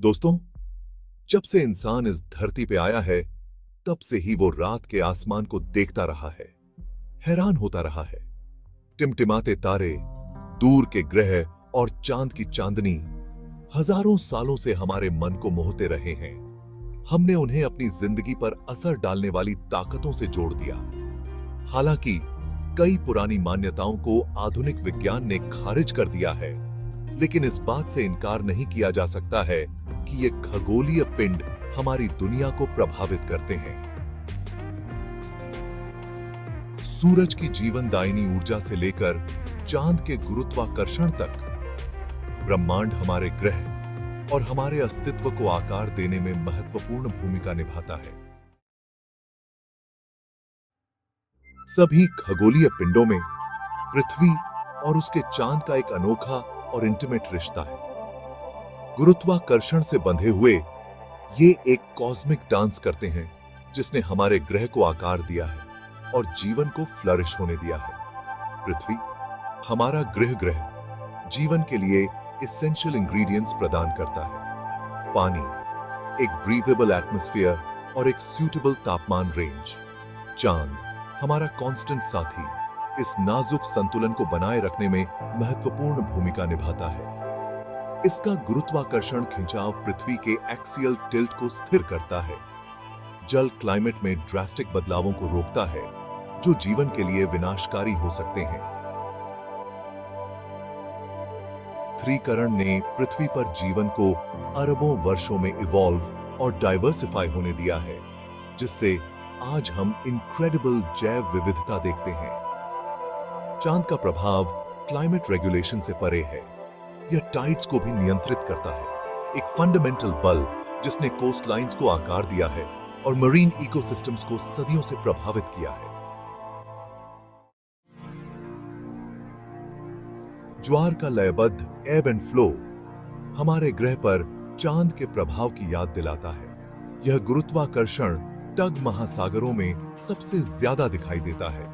दोस्तों, जब से इंसान इस धरती पे आया है, तब से ही वो रात के आसमान को देखता रहा है, हैरान होता रहा है। टिमटिमाते तारे, दूर के ग्रह और चांद की चांदनी हजारों सालों से हमारे मन को मोहते रहे हैं। हमने उन्हें अपनी जिंदगी पर असर डालने वाली ताकतों से जोड़ दिया। हालांकि कई पुरानी मान्यताओं को आधुनिक विज्ञान ने खारिज कर दिया है, लेकिन इस बात से इनकार नहीं किया जा सकता है कि ये खगोलीय पिंड हमारी दुनिया को प्रभावित करते हैं। सूरज की जीवनदायिनी ऊर्जा से लेकर चांद के गुरुत्वाकर्षण तक, ब्रह्मांड हमारे ग्रह और हमारे अस्तित्व को आकार देने में महत्वपूर्ण भूमिका निभाता है। सभी खगोलीय पिंडों में पृथ्वी और उसके चांद का एक अनोखा और इंटीमेट रिश्ता है। गुरुत्वाकर्षण से बंधे हुए ये एक कॉस्मिक डांस करते हैं, जिसने हमारे ग्रह को आकार दिया है और जीवन को फ्लरिश होने दिया है। पृथ्वी, हमारा ग्रह जीवन के लिए एसेंशियल इंग्रेडिएंट्स प्रदान करता है। पानी, एक ब्रीथेबल एटमॉस्फेयर और एक सूटेबल तापमान रेंज। चांद, हमारा कांस्टेंट साथी, इस नाजुक संतुलन को बनाए रखने में महत्वपूर्ण भूमिका निभाता है। इसका गुरुत्वाकर्षण खिंचाव पृथ्वी के एक्सियल टिल्ट को स्थिर करता है। जल क्लाइमेट में ड्रास्टिक बदलावों को रोकता है, जो जीवन के लिए विनाशकारी हो सकते हैं। स्थिरीकरण ने पृथ्वी पर जीवन को अरबों वर्षों में इवॉल्व और डाइवर्सिफाई होने दिया है, जिससे आज हम इनक्रेडिबल जैव विविधता देखते हैं। चांद का प्रभाव क्लाइमेट रेगुलेशन से परे है। यह टाइड्स को भी नियंत्रित करता है, एक फंडामेंटल बल जिसने कोस्टलाइंस को आकार दिया है और मरीन इकोसिस्टम्स को सदियों से प्रभावित किया है। ज्वार का लयबद्ध एब एंड फ्लो हमारे ग्रह पर चांद के प्रभाव की याद दिलाता है। यह गुरुत्वाकर्षण टग महासागरों में सबसे ज्यादा दिखाई देता है,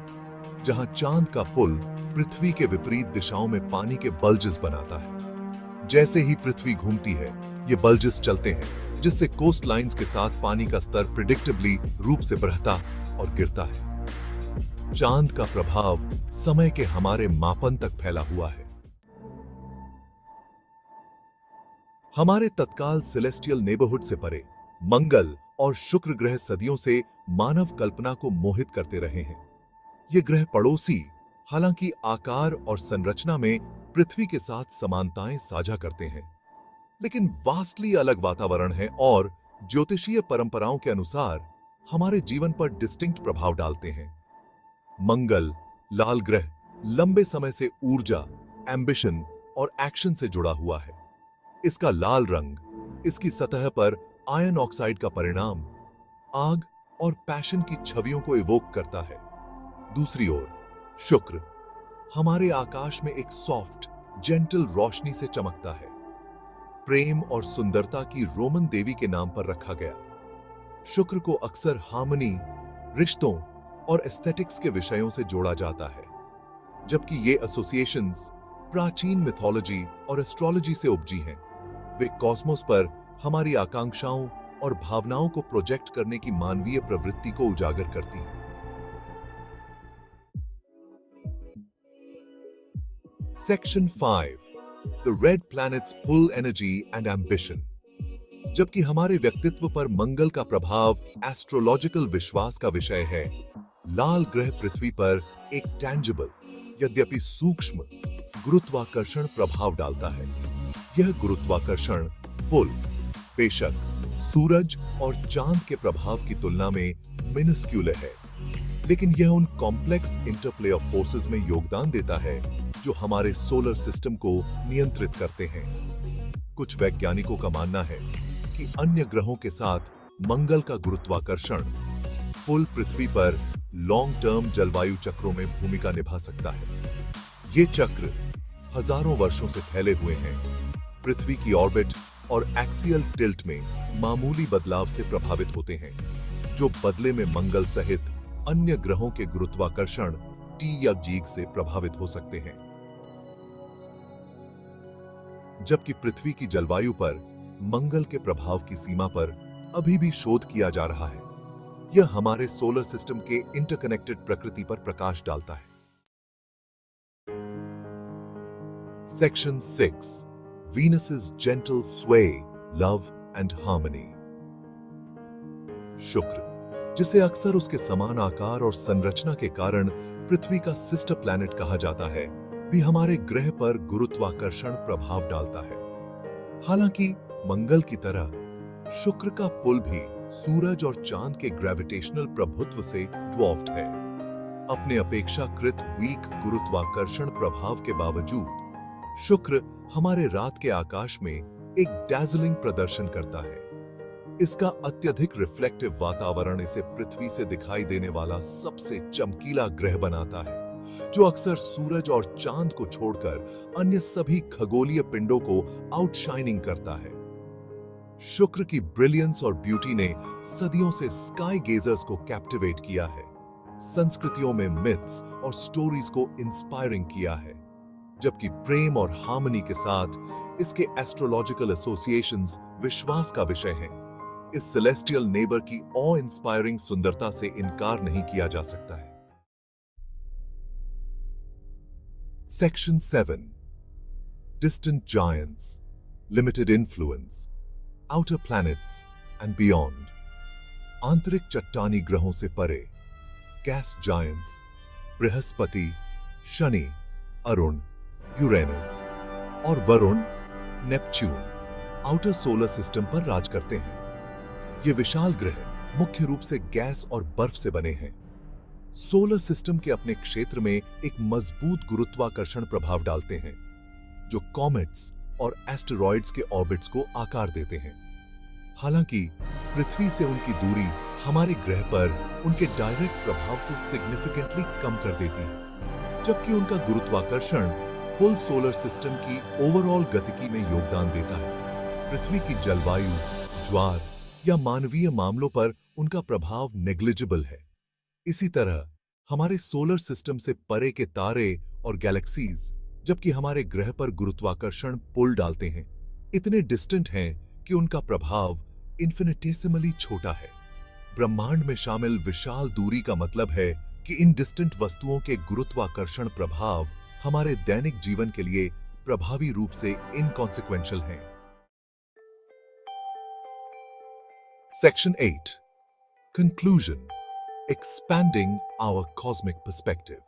जहां चांद का पुल पृथ्वी के विपरीत दिशाओं में पानी के बल्जेस बनाता है। जैसे ही पृथ्वी घूमती है, ये बल्जेस चलते हैं, जिससे कोस्ट लाइंस के साथ पानी का स्तर प्रिडिक्टेबली रूप से बढ़ता और गिरता है। चांद का प्रभाव समय के हमारे मापन तक फैला हुआ है। हमारे तत्काल सेलेस्टियल नेबरहुड से परे मंगल और शुक्र ग्रह सदियों से मानव कल्पना को मोहित करते रहे हैं। ये ग्रह पड़ोसी, हालांकि आकार और संरचना में पृथ्वी के साथ समानताएं साझा करते हैं, लेकिन वास्टली अलग वातावरण है और ज्योतिषीय परंपराओं के अनुसार हमारे जीवन पर डिस्टिंक्ट प्रभाव डालते हैं। मंगल, लाल ग्रह, लंबे समय से ऊर्जा, एम्बिशन और एक्शन से जुड़ा हुआ है। इसका लाल रंग इसकी सतह पर आयरन ऑक्साइड का परिणाम, आग और पैशन की छवियों को इवोक करता है। दूसरी ओर शुक्र हमारे आकाश में एक सॉफ्ट, जेंटल रोशनी से चमकता है। प्रेम और सुंदरता की रोमन देवी के नाम पर रखा गया। शुक्र को अक्सर हार्मनी, रिश्तों और एस्थेटिक्स के विषयों से जोड़ा जाता है, जबकि ये एसोसिएशंस प्राचीन मिथोलॉजी और एस्ट्रोलॉजी से उपजी हैं। वे कॉस्मोस पर हमारी आकांक्षाओं और भावनाओं को प्रोजेक्ट करने की मानवीय प्रवृत्ति को उजागर करती हैं। Section 5, the red planets pull energy and ambition. जबकि हमारे व्यक्तित्व पर मंगल का प्रभाव एस्ट्रोलॉजिकल विश्वास का विषय है, लाल ग्रह पृथ्वी पर एक टैंजिबल, यद्यपि सूक्ष्म गुरुत्वाकर्षण प्रभाव डालता है। यह गुरुत्वाकर्षण पुल बेशक सूरज और चांद के प्रभाव की तुलना में मिनिस्क्यूल है, लेकिन यह उन कॉम्प्लेक्स इंटरप्ले ऑफ फोर्सेस में योगदान देता है जो हमारे सोलर सिस्टम को नियंत्रित करते हैं। कुछ वैज्ञानिकों का मानना है कि अन्य ग्रहों के साथ मंगल का गुरुत्वाकर्षण पुल पृथ्वी पर लॉन्ग टर्म जलवायु चक्रों में भूमिका निभा सकता है। ये चक्र हजारों वर्षों से फैले हुए हैं, पृथ्वी की ऑर्बिट और एक्सियल टिल्ट में मामूली बदलाव से प्रभावित होते हैं, जो बदले में मंगल सहित अन्य ग्रहों के गुरुत्वाकर्षण टी या जीग से प्रभावित हो सकते हैं। जबकि पृथ्वी की जलवायु पर मंगल के प्रभाव की सीमा पर अभी भी शोध किया जा रहा है। यह हमारे सोलर सिस्टम के इंटरकनेक्टेड प्रकृति पर प्रकाश डालता है। Section 6 Venus's gentle sway, love and harmony। शुक्र, जिसे अक्सर उसके समान आकार और संरचना के कारण पृथ्वी का सिस्टर प्लैनेट कहा जाता है, भी हमारे ग्रह पर गुरुत्वाकर्षण प्रभाव डालता है। हालांकि मंगल की तरह शुक्र का पुल भी सूरज और चांद के ग्रेविटेशनल प्रभुत्व से ड्वार्फ्ड है। अपने अपेक्षाकृत वीक गुरुत्वाकर्षण प्रभाव के बावजूद शुक्र हमारे रात के आकाश में एक डैज़लिंग प्रदर्शन करता है। इसका अत्यधिक रिफ्लेक्टिव वातावरण इसे पृथ्वी से दिखाई देने वाला सबसे चमकीला ग्रह बनाता है, जो अक्सर सूरज और चांद को छोड़कर अन्य सभी खगोलीय पिंडों को आउटशाइनिंग करता है। शुक्र की ब्रिलियंस और ब्यूटी ने सदियों से स्काई गेजर्स को कैप्टिवेट किया है, संस्कृतियों में मिथ्स और स्टोरीज को इंस्पायरिंग किया है, जबकि प्रेम और हार्मनी के साथ इसके एस्ट्रोलॉजिकल एसोसिएशंस विश्वास का विषय हैं। इस सेलेस्टियल नेबर की ऑ इंस्पायरिंग सुंदरता से इनकार नहीं किया जा सकता है। Section 7 Distant Giants, Limited Influence, Outer Planets and Beyond। आंतरिक चट्टानी ग्रहों से परे gas giants Brihaspati, Shani, Arun, Uranus और Varun, Neptune outer solar system पर राज करते हैं। ये विशाल ग्रह मुख्य रूप से गैस और बर्फ से बने हैं। सोलर सिस्टम के अपने क्षेत्र में एक मजबूत गुरुत्वाकर्षण प्रभाव डालते हैं, जो कॉमेट्स और एस्टेरॉइड्स के ऑर्बिट्स को आकार देते हैं। हालांकि पृथ्वी से उनकी दूरी हमारे ग्रह पर उनके डायरेक्ट प्रभाव को सिग्निफिकेंटली कम कर देती है, जबकि उनका गुरुत्वाकर्षण पुल सोलर सिस्टम की ओवरऑल गतिकी में योगदान देता है। पृथ्वी की जलवायु, ज्वार या मानवीय मामलों पर उनका प्रभाव नेग्लिजिबल है। इसी तरह हमारे सोलर सिस्टम से परे के तारे और गैलेक्सीज, जबकि हमारे ग्रह पर गुरुत्वाकर्षण पुल डालते हैं, इतने डिस्टेंट हैं कि उनका प्रभाव इन्फिनिटेसिमली छोटा है। ब्रह्मांड में शामिल विशाल दूरी का मतलब है कि इन डिस्टेंट वस्तुओं के गुरुत्वाकर्षण प्रभाव हमारे दैनिक जीवन के लिए प्रभावी रूप से इनकॉन्सिक्वेंशियल हैं। Section 8 Conclusion Expanding our cosmic perspective।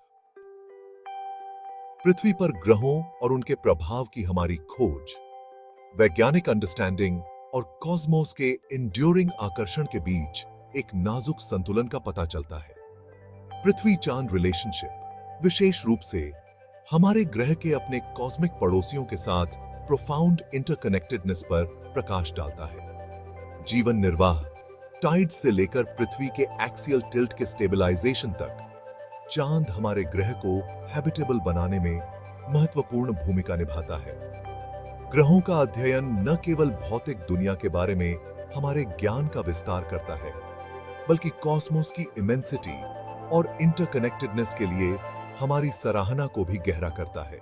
पृथ्वी पर ग्रहों और उनके प्रभाव की हमारी खोज, वैज्ञानिक अंडरस्टैंडिंग और कॉस्मोस के इंड्यूरिंग आकर्षण के बीच एक नाजुक संतुलन का पता चलता है। पृथ्वी चांद रिलेशनशिप विशेष रूप से हमारे ग्रह के अपने कॉस्मिक पड़ोसियों के साथ प्रोफाउंड इंटरकनेक्टेडनेस पर प्रकाश डालता है। जीवन निर्वाह, टाइड्स से लेकर पृथ्वी के एक्सियल टिल्ट के स्टेबलाइजेशन तक, चांद हमारे ग्रह को हैबिटेबल बनाने में महत्वपूर्ण भूमिका निभाता है। ग्रहों का अध्ययन न केवल भौतिक दुनिया के बारे में हमारे ज्ञान का विस्तार करता है, बल्कि कॉस्मोस की इमेंसिटी और इंटरकनेक्टेडनेस के लिए हमारी सराहना को भी गहरा करता है।